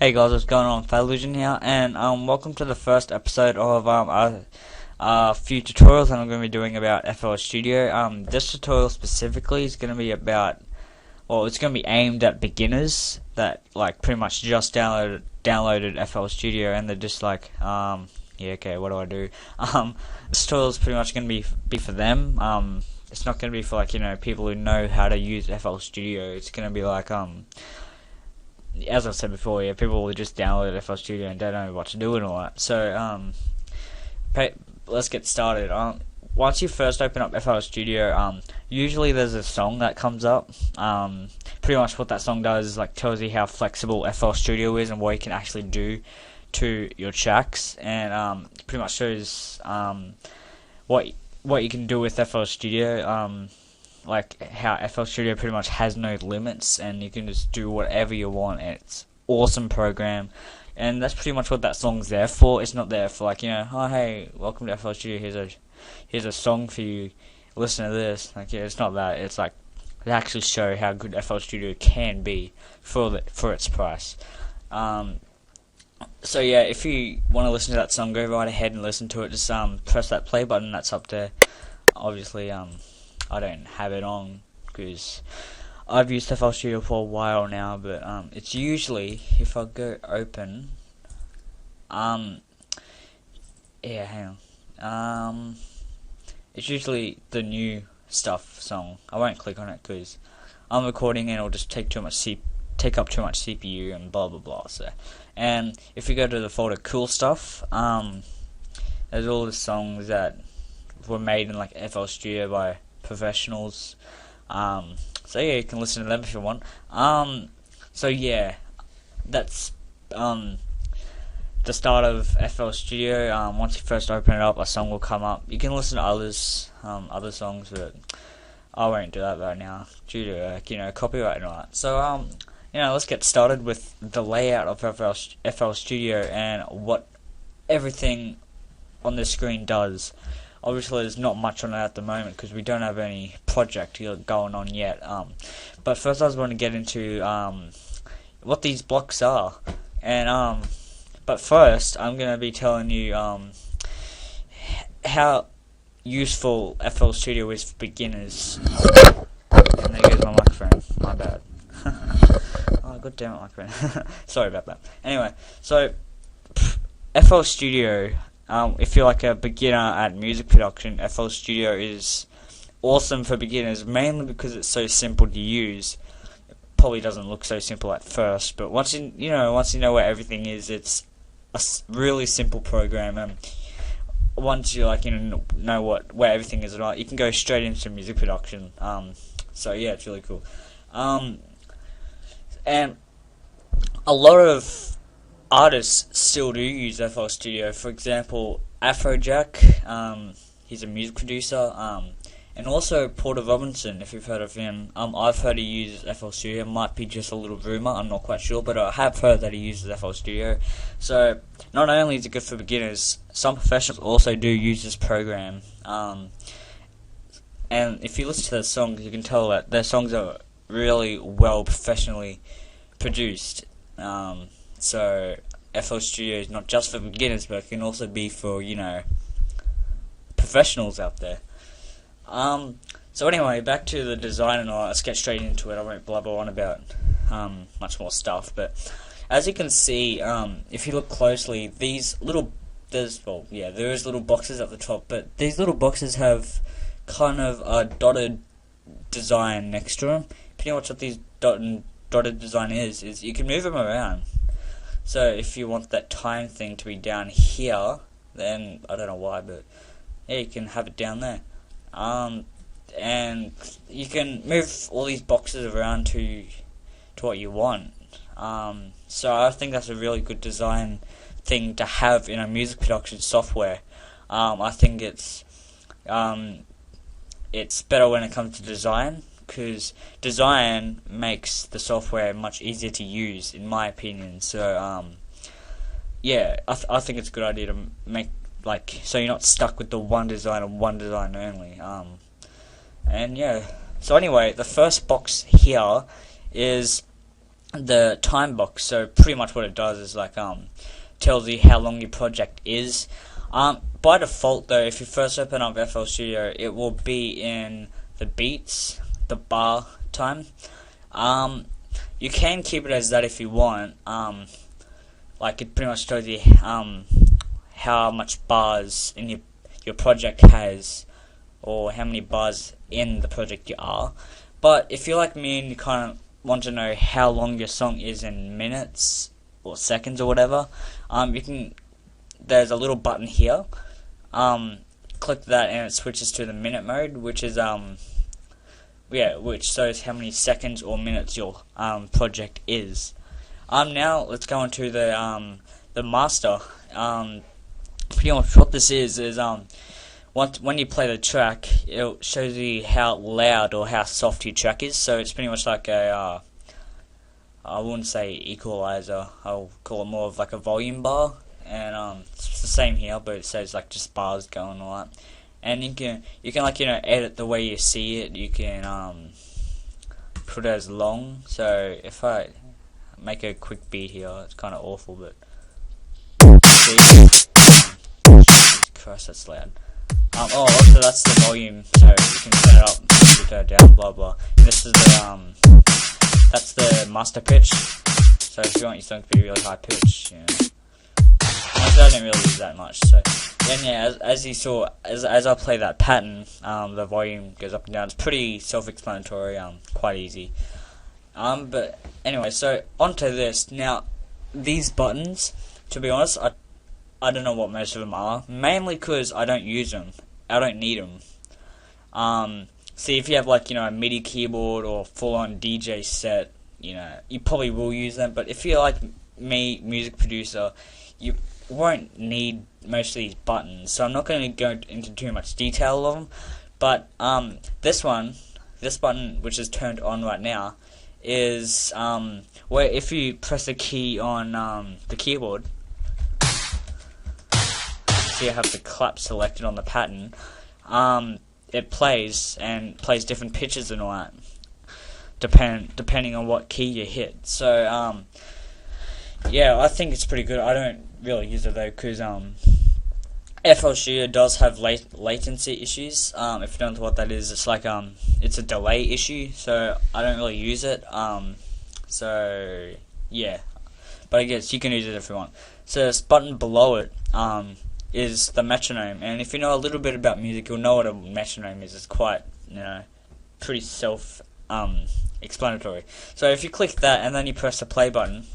Hey guys, what's going on? Falusion here, and welcome to the first episode of our few tutorials that I'm going to be doing about FL Studio. This tutorial specifically is going to be about, well, it's going to be aimed at beginners that like pretty much just downloaded FL Studio and they're just like, yeah, okay, what do I do? This tutorial is pretty much going to be for them. It's not going to be for like people who know how to use FL Studio. It's going to be like as I said before, yeah, people will just download FL Studio and don't know what to do and all that. So, let's get started. Once you first open up FL Studio, usually there's a song that comes up. Pretty much what that song does is like tells you how flexible FL Studio is and what you can actually do to your tracks, and pretty much shows what you can do with FL Studio. Like how FL Studio pretty much has no limits and you can just do whatever you want, and it's awesome program, and that's pretty much what that song's there for. It's not there for like, oh hey, welcome to FL Studio, here's a song for you, listen to this. Like, yeah, it's not that. It's like to actually show how good FL Studio can be for its price. So yeah, if you want to listen to that song, go right ahead and listen to it. Just press that play button that's up there. Obviously I don't have it on because I've used FL Studio for a while now, but it's usually, if I go open, yeah, hang on, it's usually the new stuff song. I won't click on it because I'm recording and it'll just take up too much CPU and blah blah blah. So, and if you go to the folder cool stuff, there's all the songs that were made in like FL Studio by professionals. So yeah, you can listen to them if you want. So yeah, that's the start of FL Studio. Once you first open it up, a song will come up. You can listen to other songs, but I won't do that right now due to copyright and all that. So let's get started with the layout of FL Studio and what everything on the screen does. Obviously, there's not much on it at the moment because we don't have any project going on yet. But first, I just want to get into what these blocks are, and but first, I'm gonna be telling you how useful FL Studio is for beginners. And there goes my microphone. My bad. Oh, god damn it, microphone. Sorry about that. Anyway, so FL Studio. If you're like a beginner at music production, FL Studio is awesome for beginners, mainly because it's so simple to use. It probably doesn't look so simple at first, but once you know where everything is, it's a really simple program. And once you know where everything is, you can go straight into music production. So yeah, it's really cool. And a lot of artists still do use FL Studio. For example, Afrojack, he's a music producer, and also Porter Robinson, if you've heard of him. I've heard he uses FL Studio. It might be just a little rumor, I'm not quite sure, but I have heard that he uses FL Studio. So not only is it good for beginners, some professionals also do use this program. And if you listen to their songs, you can tell that their songs are really well professionally produced. So FL Studio is not just for beginners, but it can also be for professionals out there. So anyway, back to the design and all. Let's get straight into it. I won't blabber on about much more stuff, but as you can see, if you look closely, there is little boxes at the top, but these little boxes have kind of a dotted design next to them. Pretty much what these dotted design is you can move them around. So if you want that time thing to be down here, then I don't know why, but yeah, you can have it down there. And you can move all these boxes around to what you want. So I think that's a really good design thing to have in a music production software. I think it's better when it comes to design, because design makes the software much easier to use, in my opinion. So yeah, I think it's a good idea to make so you're not stuck with the one design and one design only. And yeah, so anyway, the first box here is the time box. So pretty much what it does is like tells you how long your project is. By default though, if you first open up FL Studio, it will be in the beats, the bar time. You can keep it as that if you want. Like it pretty much shows you how much bars in your project has, or how many bars in the project you are. But if you're like me and you kind of want to know how long your song is in minutes or seconds or whatever, you can. There's a little button here. Click that and it switches to the minute mode, which is which shows how many seconds or minutes your project is. Now let's go into the master. Pretty much what this is when you play the track, it shows you how loud or how soft your track is. So it's pretty much like a I wouldn't say equalizer. I'll call it more of like a volume bar, and it's the same here, but it says like just bars going a lot. And you can like edit the way you see it. You can put it as long. So if I make a quick beat here, it's kind of awful, but Jesus Christ, that's loud. Also that's the volume, so you can turn it up, turn it down, blah blah. And this is the that's the master pitch. So if you want your song to be really high pitch, I don't really use that much. So then as you saw, as I play that pattern, the volume goes up and down. It's pretty self-explanatory, quite easy. But anyway, so onto this now. These buttons, to be honest, I don't know what most of them are. Mainly because I don't use them. I don't need them. See, if you have like a MIDI keyboard or full-on DJ set, you probably will use them. But if you're like me, music producer, you won't need most of these buttons. So I'm not going to go into too much detail of them. But this button, which is turned on right now, is where if you press a key on the keyboard, so you have the clap selected on the pattern, it plays different pitches and all that, depending on what key you hit. So I think it's pretty good. I don't really use it though, because FL Studio does have latency issues. If you don't know what that is, it's like it's a delay issue, so I don't really use it. So yeah, but I guess you can use it if you want. So this button below it is the metronome, and if you know a little bit about music, you'll know what a metronome is. It's quite pretty self explanatory. So if you click that and then you press the play button,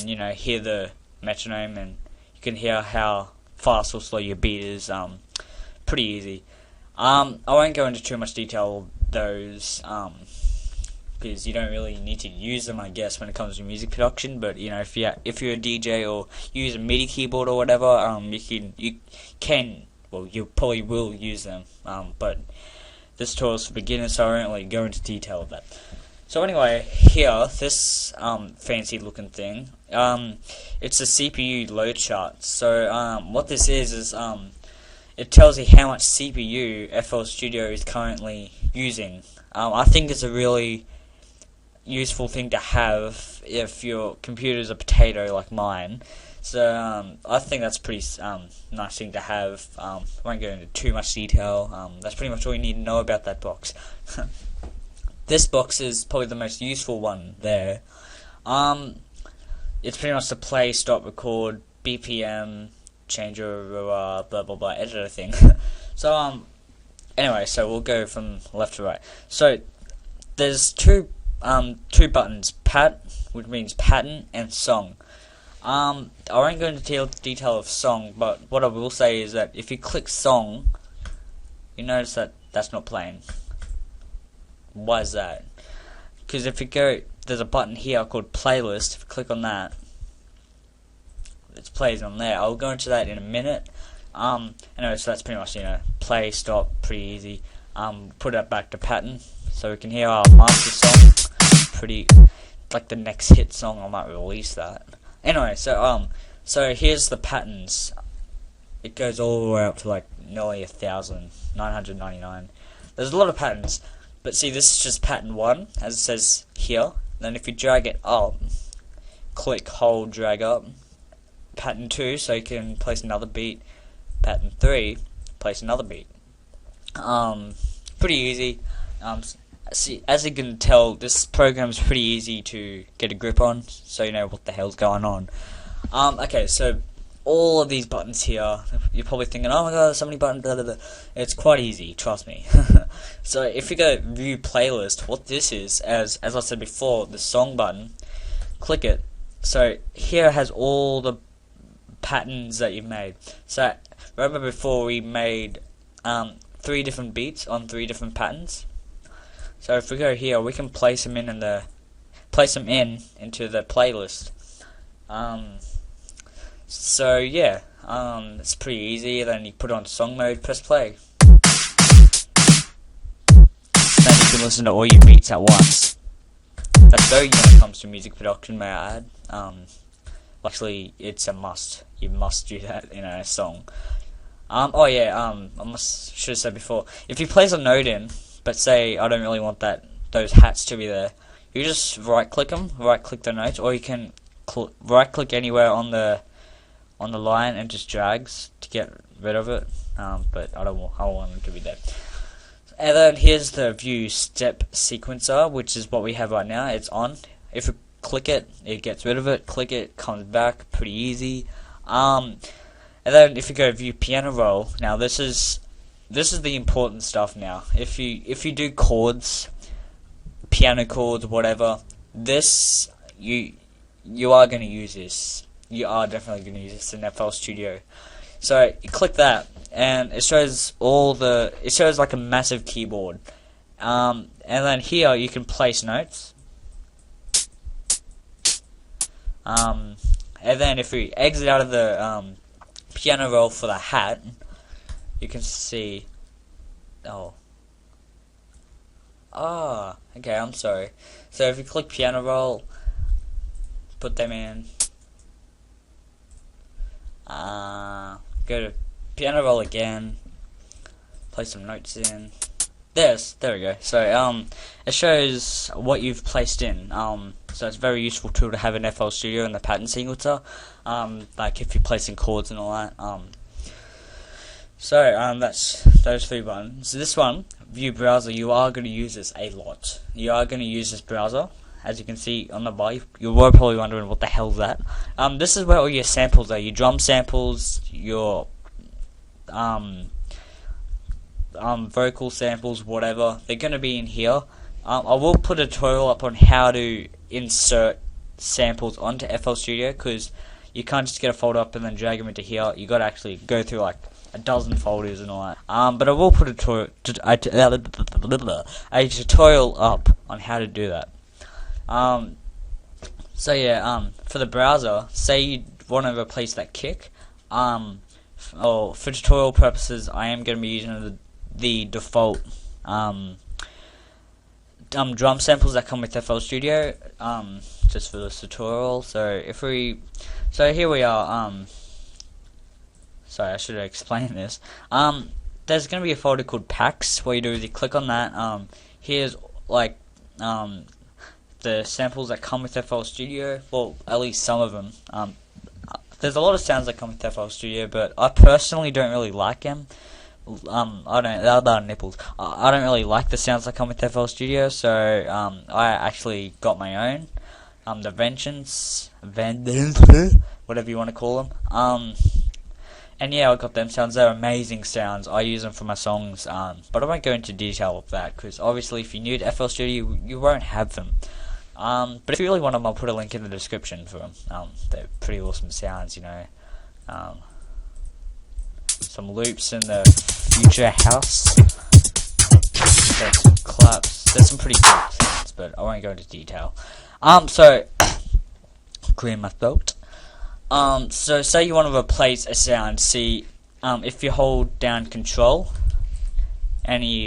you can hear the metronome, and you can hear how fast or slow your beat is. Pretty easy. I won't go into too much detail of those, because you don't really need to use them, I guess, when it comes to music production. But if you're a DJ or you use a MIDI keyboard or whatever, you probably will use them. But this tutorial is for beginners, so I won't really go into detail of that. So anyway, here, this fancy looking thing, it's a CPU load chart. So what this is it tells you how much CPU FL Studio is currently using. I think it's a really useful thing to have if your computer's a potato like mine. So I think that's pretty nice thing to have. I won't go into too much detail. That's pretty much all you need to know about that box. This box is probably the most useful one there. It's pretty much the play, stop, record, BPM, changer, blah blah blah, editor thing. So anyway, so we'll go from left to right. So there's two buttons, which means pattern, and song. I won't go into detail of song, but what I will say is that if you click song, you notice that that's not playing. Why is that? Because if you go, there's a button here called playlist. If you click on that, it plays on there. I'll go into that in a minute. Anyway, so that's pretty much play, stop, pretty easy. Put it back to pattern, so we can hear our master song. Pretty like the next hit song. I might release that. Anyway, so here's the patterns. It goes all the way up to like nearly 1,999. There's a lot of patterns. But see, this is just pattern 1, as it says here. Then if you drag it up, click, hold, drag up. Pattern 2, so you can place another beat. Pattern 3, place another beat. Pretty easy. See, as you can tell, this program is pretty easy to get a grip on, so you know what the hell's going on. Okay, so all of these buttons here, you're probably thinking, oh my god, there's so many buttons, blah, blah, blah. It's quite easy, trust me. So if you go view playlist, what this is, as I said before, the song button, click it. So here has all the patterns that you've made. So remember before we made 3 different beats on 3 different patterns? So if we go here, we can place them into the playlist. So yeah, it's pretty easy. Then you put on song mode, press play. Then you can listen to all your beats at once. That's very good when it comes to music production, may I add. Actually, it's a must. You must do that in a song. Oh yeah, should have said before, if you place a note in, but say I don't really want those hats to be there, you just right click the notes, or you can right click anywhere on the line and just drags to get rid of it. But I don't want it to be there. And then here's the view step sequencer, which is what we have right now. It's on. If you click it, it gets rid of it. Click it, comes back. Pretty easy. And then if you go view piano roll, now this is the important stuff. Now, if you do chords, piano chords, whatever, this you are going to use this. You are definitely going to use this in FL Studio. So you click that, and it shows like a massive keyboard. And then here you can place notes. And then if we exit out of the piano roll for the hat, you can see. Okay, I'm sorry. So if you click piano roll, put them in. Go to piano roll again. Place some notes in. There we go. So it shows what you've placed in. So it's a very useful tool to have in FL Studio and the pattern sequencer. Like if you're placing chords and all that. So that's those 3 buttons. So this one, view browser, you are going to use this a lot. You are going to use this browser. As you can see on the bar, you were probably wondering what the hell's that. This is where all your samples are. Your drum samples, your vocal samples, whatever. They're going to be in here. I will put a tutorial up on how to insert samples onto FL Studio, because you can't just get a folder up and then drag them into here. You got to actually go through like a dozen folders and all that. But I will put a tutorial up on how to do that. So yeah, for the browser, say you want to replace that kick, for tutorial purposes, I am going to be using the default drum samples that come with FL Studio, just for this tutorial. So here we are. Sorry, I should have explained this. There's going to be a folder called packs. What you do is you click on that. Here's like the samples that come with FL Studio. Well, at least some of them. There's a lot of sounds that come with FL Studio, but I personally don't really like them. I don't really like the sounds that come with FL Studio, so I actually got my own. The Vengeance, whatever you want to call them. And yeah, I got them sounds. They're amazing sounds. I use them for my songs. But I won't go into detail of that, because obviously if you're new to FL Studio, you won't have them. But if you really want them, I'll put a link in the description for them. They're pretty awesome sounds, you know. Some loops in the future house. There's some claps. There's some pretty good sounds, but I won't go into detail. So clear my throat. So say you want to replace a sound. See, if you hold down Control and you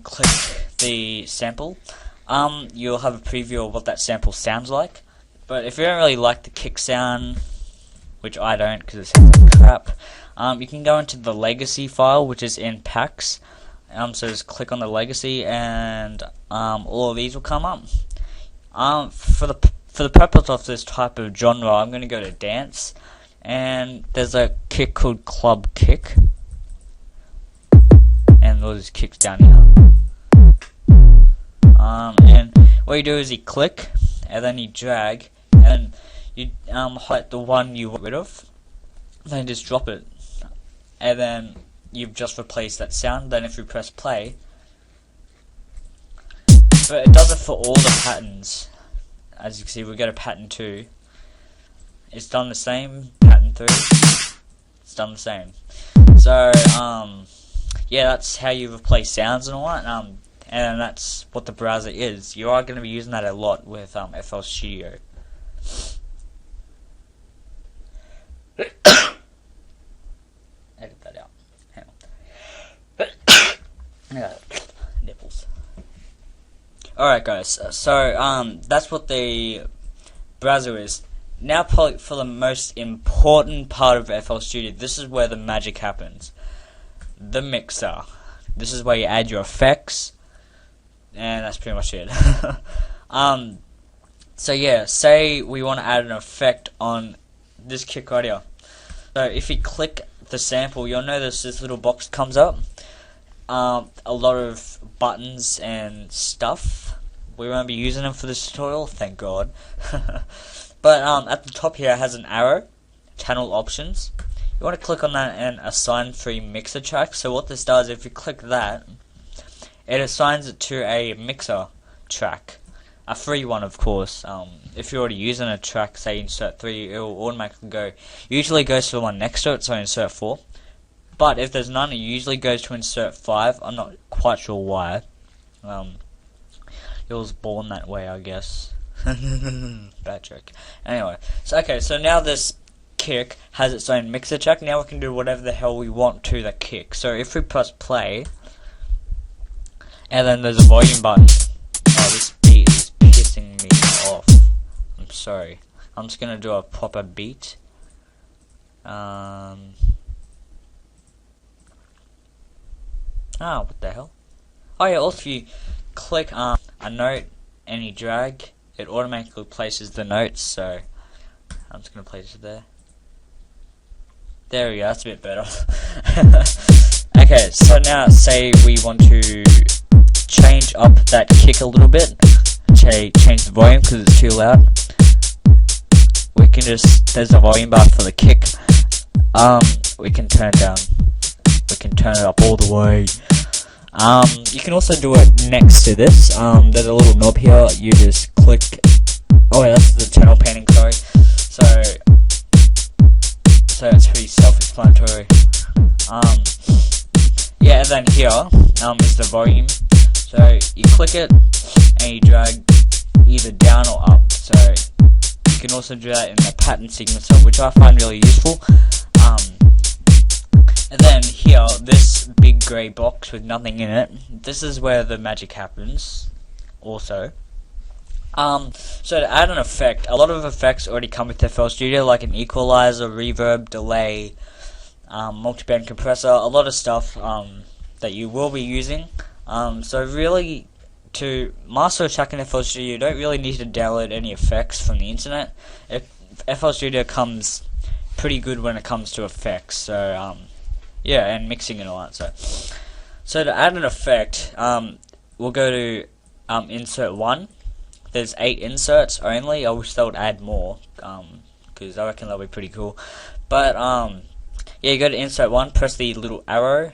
click the sample, you'll have a preview of what that sample sounds like. But if you don't really like the kick sound, which I don't because it sounds like crap, you can go into the legacy file, which is in packs, So just click on the legacy, and all of these will come up. For the purpose of this type of genre, I'm going to go to dance, and there's a kick called club kick, and those kicks down here. And what you do is you click, and then you drag, and you highlight the one you want rid of, then just drop it, and then you've just replaced that sound. Then if you press play, but it does it for all the patterns. As you can see, we go to pattern 2. It's done the same. Pattern 3. It's done the same. So yeah, that's how you replace sounds and all that. And that's what the browser is. You are going to be using that a lot with FL Studio. Edit that out. Hang on. Nipples. Alright guys, so that's what the browser is. Now for the most important part of FL Studio, this is where the magic happens. The mixer. This is where you add your effects, and that's pretty much it. So yeah, say we want to add an effect on this kick right here. So if you click the sample, you'll notice this little box comes up. A lot of buttons and stuff. We won't be using them for this tutorial, thank God. But at the top here it has an arrow, channel options. You want to click on that and assign free mixer track. So what this does, if you click that, it assigns it to a mixer track. A free one, of course. If you're already using a track, say insert 3, it will automatically go. Usually goes to the one next to it, so insert 4. But if there's none, it usually goes to insert 5. I'm not quite sure why. It was born that way, I guess. Bad joke. Anyway, so okay, so now this kick has its own mixer track. Now we can do whatever the hell we want to the kick. So if we press play, and then there's a volume button. Oh, this beat is pissing me off. I'm sorry. I'm just gonna do a proper beat. What the hell? Oh yeah, also if you click a note and you drag, it automatically places the notes, so I'm just going to place it there. There we go, that's a bit better. Okay, so now say we want to change up that kick a little bit, change the volume because it's too loud. We can just, there's a volume bar for the kick. We can turn it down. We can turn it up all the way. You can also do it next to this. There's a little knob here. You just click. Oh, yeah, that's the channel panning. Sorry. So it's pretty self-explanatory. Yeah, and then here is the volume. So you click it and you drag either down or up. So you can also do that in the pattern sequencer, which I find really useful. And then here, this big grey box with nothing in it, this is where the magic happens, also. So to add an effect, a lot of effects already come with FL Studio, like an equalizer, reverb, delay, multiband compressor, a lot of stuff that you will be using. So really, to master a track in FL Studio, you don't really need to download any effects from the internet. FL Studio comes pretty good when it comes to effects, so yeah, and mixing and all that. So to add an effect, we'll go to insert 1. There's 8 inserts only. I wish they would add more, because I reckon that'll be pretty cool. But yeah, you go to insert 1, press the little arrow,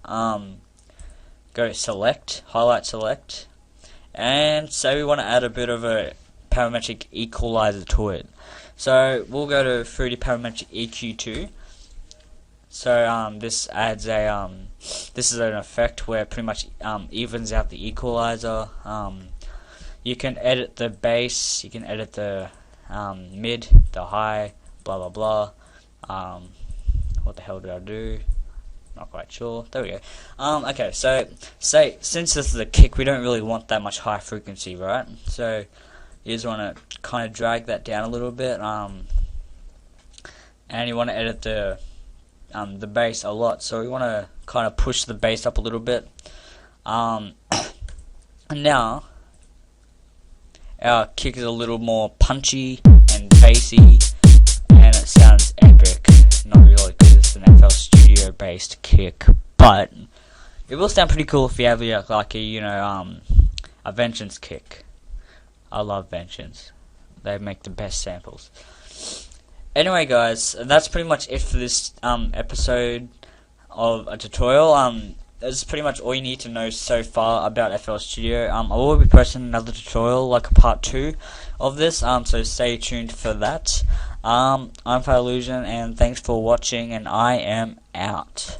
go select, highlight select, and say we want to add a bit of a parametric equalizer to it. So we'll go to 3D parametric EQ2. So this adds a this is an effect where pretty much evens out the equalizer. You can edit the bass, you can edit the mid, the high, blah blah blah. What the hell did I do? Not quite sure. There we go. Okay, so say since this is a kick, we don't really want that much high frequency, right? So you just want to kind of drag that down a little bit, and you want to edit the bass a lot. So we want to kind of push the bass up a little bit. Now our kick is a little more punchy and bassy, and it sounds epic. Not really because it's an FL Studio based kick, but it will sound pretty cool if you have like a Vengeance kick. I love Vengeance. They make the best samples. Anyway, guys, that's pretty much it for this episode of a tutorial. That's pretty much all you need to know so far about FL Studio. I will be posting another tutorial, like a part 2 of this, so stay tuned for that. I'm Illusion, and thanks for watching, and I am out.